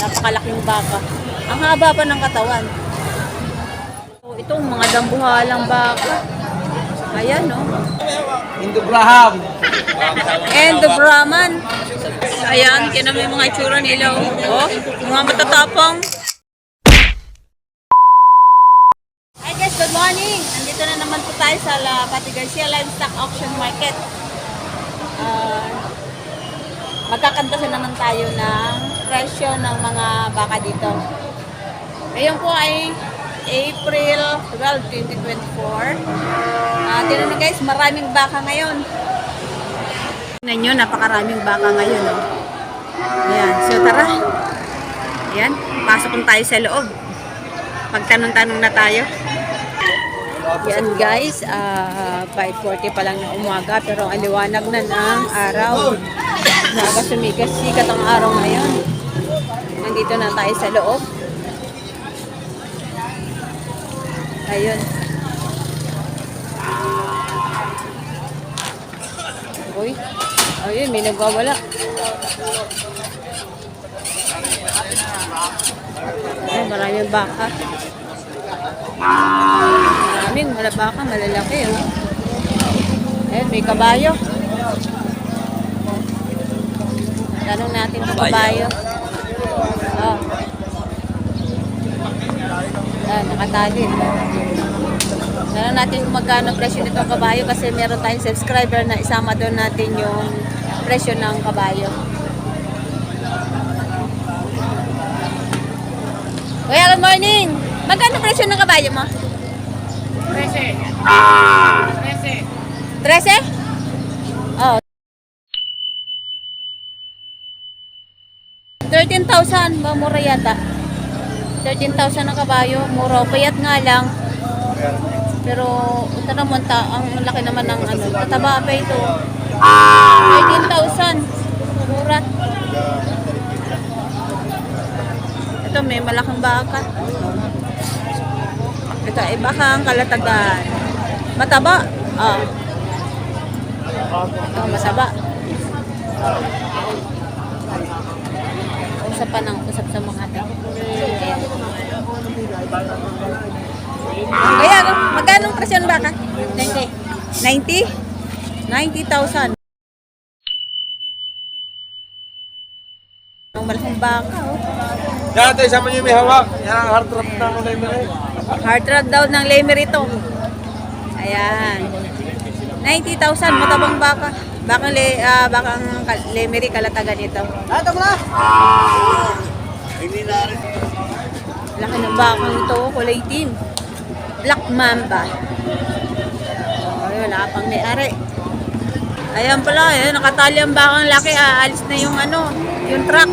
Napakalaking baka. Ang haba pa ng katawan. So, itong mga dambuhalang baka. Ayan, no? Indo-Braham. And the Brahman. Ayan, kaya may mga itsura nila. Oh, mga matatapang. Hi guys, good morning. Nandito na naman po tayo sa La Pati Garcia Livestock Auction Market. Magkakantasan naman tayo ng presyo ng mga baka dito. Ngayon po ay April 12, 2024. Tingnan nyo guys, maraming baka ngayon. Tingnan nyo, napakaraming baka ngayon. Oh. Ayan, so tara. Ayan, pasok tayo sa loob. Magtanong-tanong na tayo. Yan guys, 5:40 pa lang ng umaga pero ang liwanag na ng araw. Naga sikat ang araw ngayon. Nandito na tayo sa loob. Ayun. Uy, ayun, may nagwawala. Ay, maraming baka. Maraming baka, malalaki. Oh. Ayun, may kabayo. Tanong natin kung kabayo. Oh. Nakatali. Tanong natin kung magkano presyo nitong kabayo kasi meron tayong subscriber na isama doon natin yung presyo ng kabayo. Kuya, good morning! Magkano presyo ng kabayo mo? 13. 13? Oh. 13,000. Mura yata. 13,000 ang kabayo. Mura. Payat nga lang. Pero, ito naman, ang laki naman ng ano. Tataba pa ito. 13,000. Mura. Ito, may malaking baka. Ito ay bakang kalatagan. Mataba. Ah. Oh, masaba. Usap pa ng usap sa mga ating. Kaya, magkano ang presyo ng baka? 90. 90? 90,000. Ang malaking baka, oh. Dati, sama nyo may hawak. Yan ang heart trap ng Lemery. Heart rod daw ng Lemery ito. Ayan. 90,000, matabang baka. Bakang Lemery kalatagan ito. Ito mo na! Laki ng bakang ito, kulay itim. Black Mamba. Ay, wala pang may-ari. Ayan pala, nakatali ang bakang laki. Alis na yung yung truck.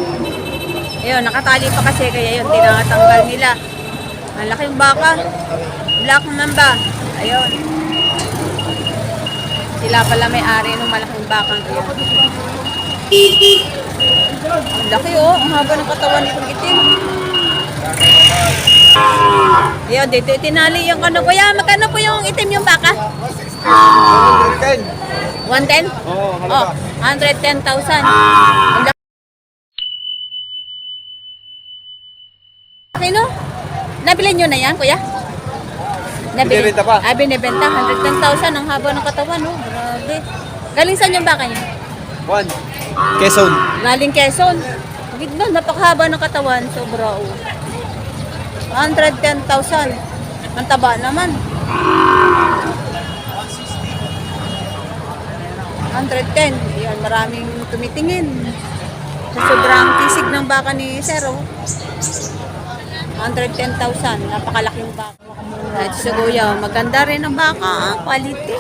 Ayun, nakatali pa kasi kaya yun, tinatanggal nila. Ang laking baka. Black Mamba. Ayun. Sila pala may-ari ng malaking bakang yun. Ang laki oh, ang haba ng katawan nitong itim. Ayun, dito itinali yung kuya, magkano po yung itim yung baka? 110. 110? Oo, Oh, 110,000. Ang laki no? Nabili nyo na yan, kuya? Binibenta pa. Binibenta. 110,000 ang haba ng katawan, no? Grabe. Galing saan yung baka niya? 1. Quezon. Galing Quezon. Gitna, napakahaba ng katawan. Sobra, oh. 110,000. Ang taba naman. 110. Yan, maraming tumitingin. Sa sobrang kisig ng baka ni Sero. 110,000. Napakalaking baka. At sa kuya, maganda rin ang baka. Quality.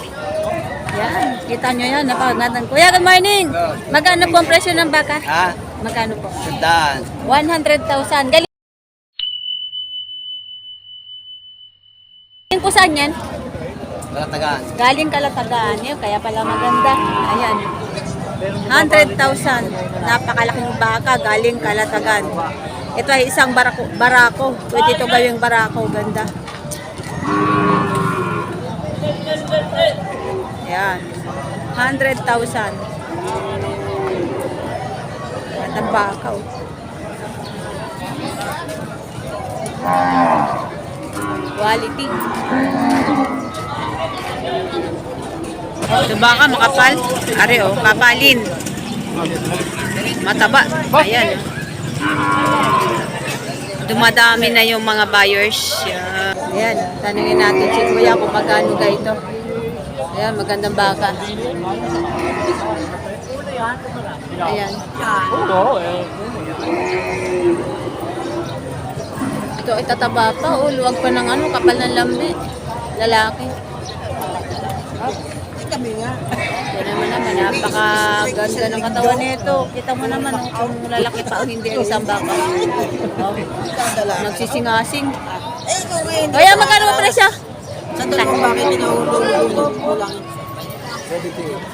Yan. Kita nyo yan. Napakagandang. Kuya, good morning. Magkano po ang presyo ng baka? Ha? Magkano po? Sandaan. 100,000. Galing po saan yan? Kalatagan. Galing Kalatagan. Yun, kaya pala maganda. Ayan. 100,000. Napakalaking baka. Galing Kalatagan. Ito ay isang barako. Pwede ito gawing barako. Ganda. Ayan. 100,000. At ang baka. Quality. Ito baka makapal. Are oh, kapalin. Mataba. Ayan. Dumadami na yung mga buyers. Ayan, tanungin natin si Kuya kung magkano ga ito. Ayan, magandang baka. Ayan. Ito ay tataba pa. Oh, luwag pa ng ano, kapal ng lambi. Lalaki. Yan naman, napakaganda ng katawan nito. Kita mo naman kung lalaki pa o hindi ang isang baka. Oh, nagsisingasing. Kaya magkano ba presyo? Sa dalawang bakit pinahulog-hulog mo lang?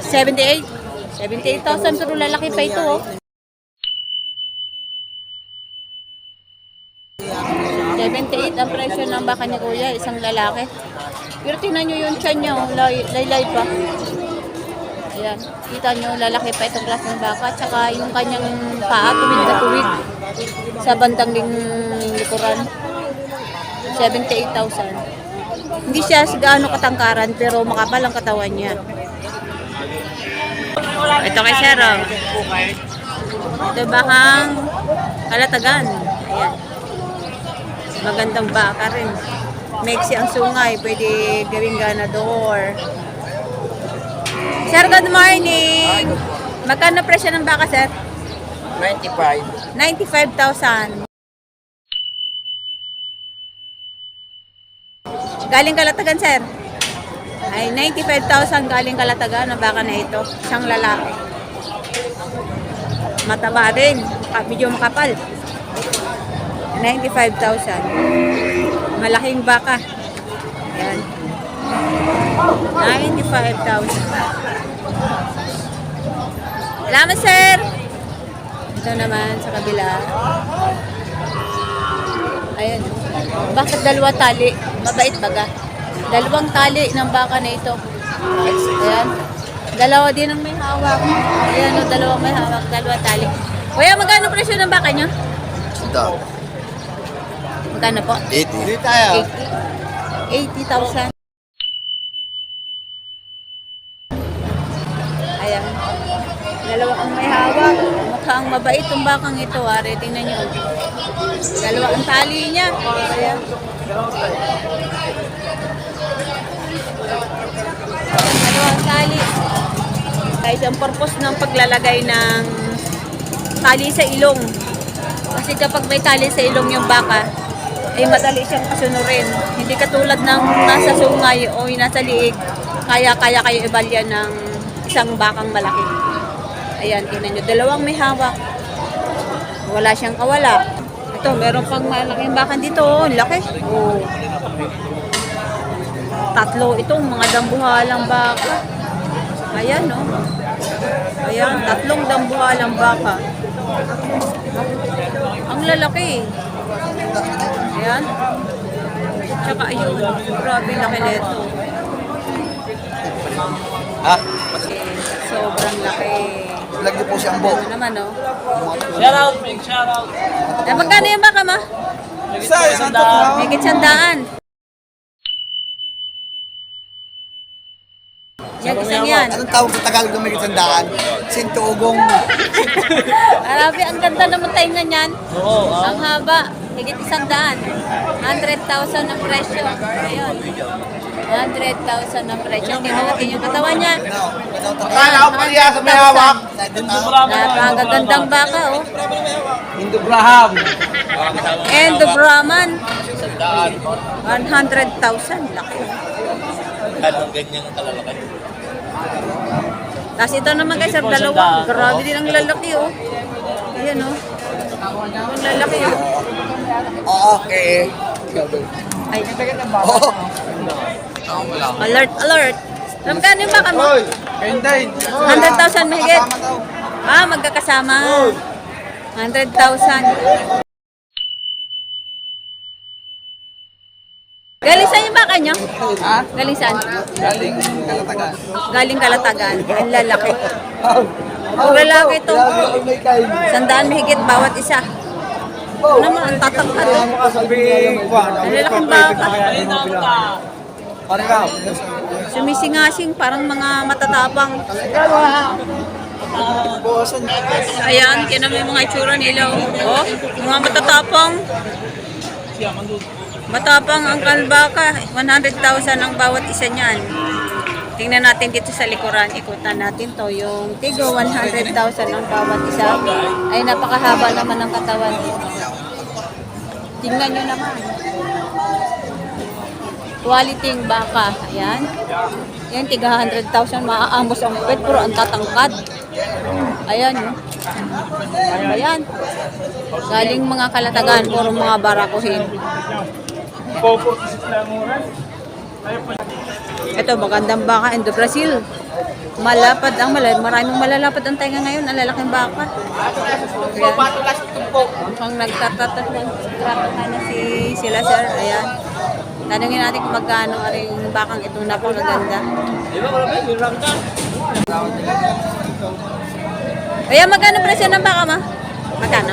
78. 78,000 pero lalaki pa ito oh. 78 ang presyo ng baka ni Kuya, isang lalaki. Pero tingnan nyo yung tiyan niya, oh, laylay pa. Ayan, kita nyo, lalaki pa itong klase ng baka. Tsaka yung kanyang paa, tuwid na tuwid sa bandang likuran. 78,000. Hindi siya gaano katangkaran, pero makapal ang katawan niya. Ito kay Sir, oh. Ito bakang kalatagan. Ayan. Magandang baka rin. Mexi ang sungay, pwede gawing ganador. Sir, good morning! Magkano presyo ng baka, sir? 95. 95,000. Galing Kalatagan, sir? Ay, 95,000 galing Kalatagan ang baka na ito. Isang lalaki. Mataba rin. Medyo makapal. 95,000. Malaking baka. Ayan. 95,000. Salamat, sir! Ito naman sa kabila. Ayan. Bakit dalawa tali? Mabait baga. Dalawang tali ng baka na ito. Ayan. Dalawa din ang may hawak. Ayan o, dalawang may hawak. Dalawa tali. Kuya, magkano presyo ng baka nyo? Ito. Magkano po? 80. Hindi tayo. 80,000. Ayan. Dalawa ang may hawak. Mukhang mabait ang bakang ito. Tingnan nyo. Dalawa ang tali niya. Ayan. Dalawang tali. Guys, ang purpose ng paglalagay ng tali sa ilong. Kasi kapag may tali sa ilong yung baka, ay madali siyang kasunurin. Hindi katulad ng nasa sungay o nasa liig, kaya kayo ibalya ng isang bakang malaki. Ayan, tingnan nyo. Dalawang may hawak. Wala siyang kawala. Ito, meron pang malaking bakan dito. Oh, laki. Oh. Tatlo itong mga dambuhalang baka. Ayan, no? Ayan, tatlong dambuhalang baka. Ang lalaki. Ayan. Tsaka ayun. Grabe laki nito. Ha? Sobrang laki. Lagi po siyang bo. Ano naman, no? Shout out, big shout out. Eh, magkano yung baka, ma? Isang Higit 100. Yan, isang yan. Anong tawag sa Tagalog ng may sandaan? Sintuugong. Arabi, ang ganda naman taingan yan. Oo, Ang haba. Higit 100. 100,000 ang presyo. Ayun. 100,000 ang presyo. Tingnan natin yung katawan niya. Kala ko paliya sa may hawak. Napakagandang baka, oh. Indo Graham. And the Brahman. 100,000. Laki. Ganong ganyang kalalaki. Tapos ito naman guys, sir, dalawa. Grabe din ang lalaki, oh. Ayan, oh. Ang lalaki, oh. Okay. Ay, Oh. alert, alert. Magkano yung baka mo? Kenday. 100,000 mahigit. Ah, magkakasama. 100,000. Galing saan yung baka nyo? Ha? Galing saan? Galing Kalatagan. Galing Kalatagan. Ang lalaki. Ang lalaki ito. 100 mahigit bawat isa. Ano naman, ang tatangkad. Malalaking baka. Sumisingasing, parang mga matatapang. Ayan, kaya naman yung mga itsura nila. Oh, mga matatapang. Matapang ang kalbaka. 100,000 ang bawat isa niyan. Tingnan natin dito sa likuran. Ikutan natin to. Yung tigo, 100,000 ang bawat isa. Ay, napakahaba naman ng katawan. Tingnan nyo naman. Quality ng baka. Ayan. Yan, tiga 100,000. Maaambos ang pwet. Puro ang tatangkad. Ayan. Ayan. Galing mga kalatagan. Puro mga barakuhin. Ito, magandang baka. Indo Brazil. Malapad ang maraming malalapad ang tainga ngayon. Ang lalaking baka. Mukhang nagtatatat na sila, sir. Ayan. Tanungin natin kung magkano ang bakang itong napakaganda. Ayan, magkano presyo ng baka, ma? Magkano?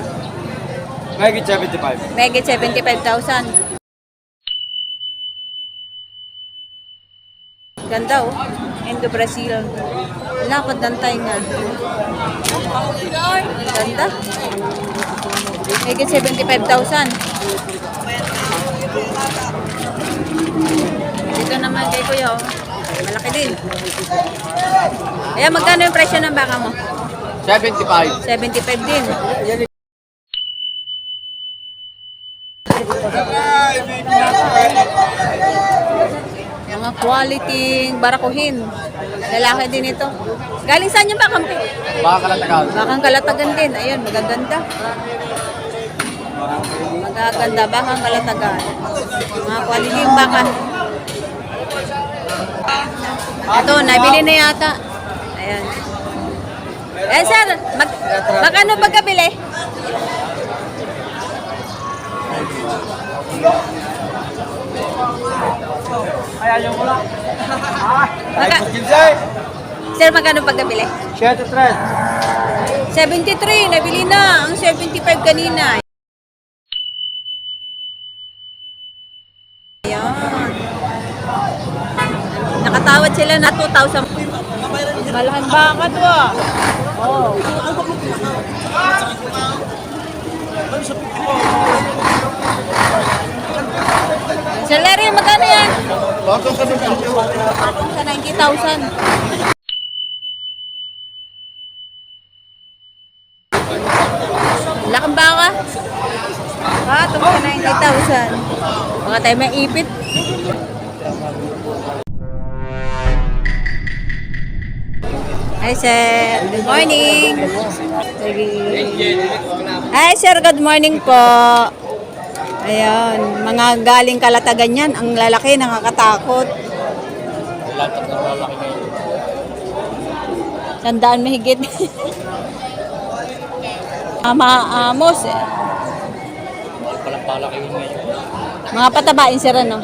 Megit 75. Megit 75,000. Ganda, oh. Indo Brazil. Lapad ng tainga. Ganda. Megit 75,000. Dito naman kay Kuya, oh. Malaki din. Ayan, magkano yung presyo ng baka mo? 75. 75 din. Mga quality barakuhin. Lalaki din ito. Galing saan yung baka mo? Baka kalatagan. Bakang kalatagan din. Ayun, magaganda. Magaganda, bakang kalatagan. Mga quality yung baka. Ito, nabili na yata. Ayan. Eh, sir, magkano pagkabili? Sir, magkano pagkabili? 73, nabili na. Ang 75 kanina. Ayan. Nakatawad sila na 2,000. Malaking baka to, ah. Oh. Sir Larry, magkano yan? Sa 90,000. Laking baka. Ito sa 90,000. Baka tayo may ipit. Hi, sir. Good morning. Hi, sir. Good morning po. Ayan. Mga galing kalatagan yan. Ang lalaki, nakakatakot. Sandaan mahigit. Maamos eh. Palaki yun ngayon. Mga patabain, sir, ano?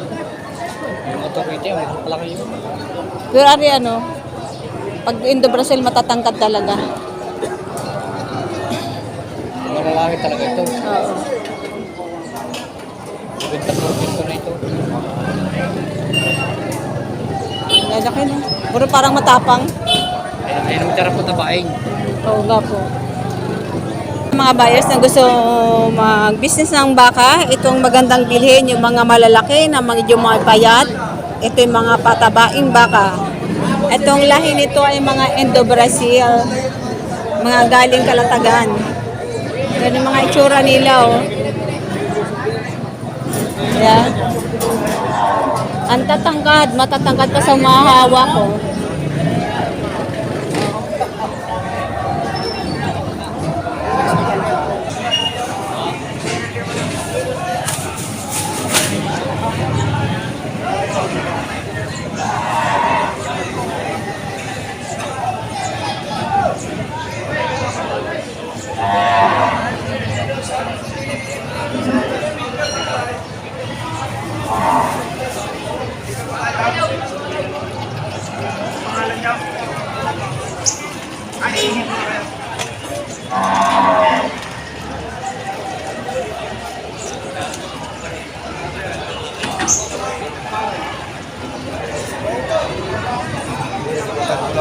Yung authority, palaki yun. Pero ari, ano? Pag Indo Brazil, matatangkad talaga. Malalaki talaga ito. Oo. Benta po na ito. Lalaki, no? Puro parang matapang. Ayun ang tarap po tabaing. Oo nga po. Mga buyers na gusto mag-business ng baka, itong magandang bilhin, yung mga malalaki na medyo mga payat, ito yung mga patabaing baka. Itong lahi nito ay mga Indo Brazil, mga galing kalatagan. Yan yung mga itsura nila, oh. Yan. Ang tatangkad, matatangkad pa sa mga hawak ko.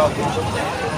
Ikaw.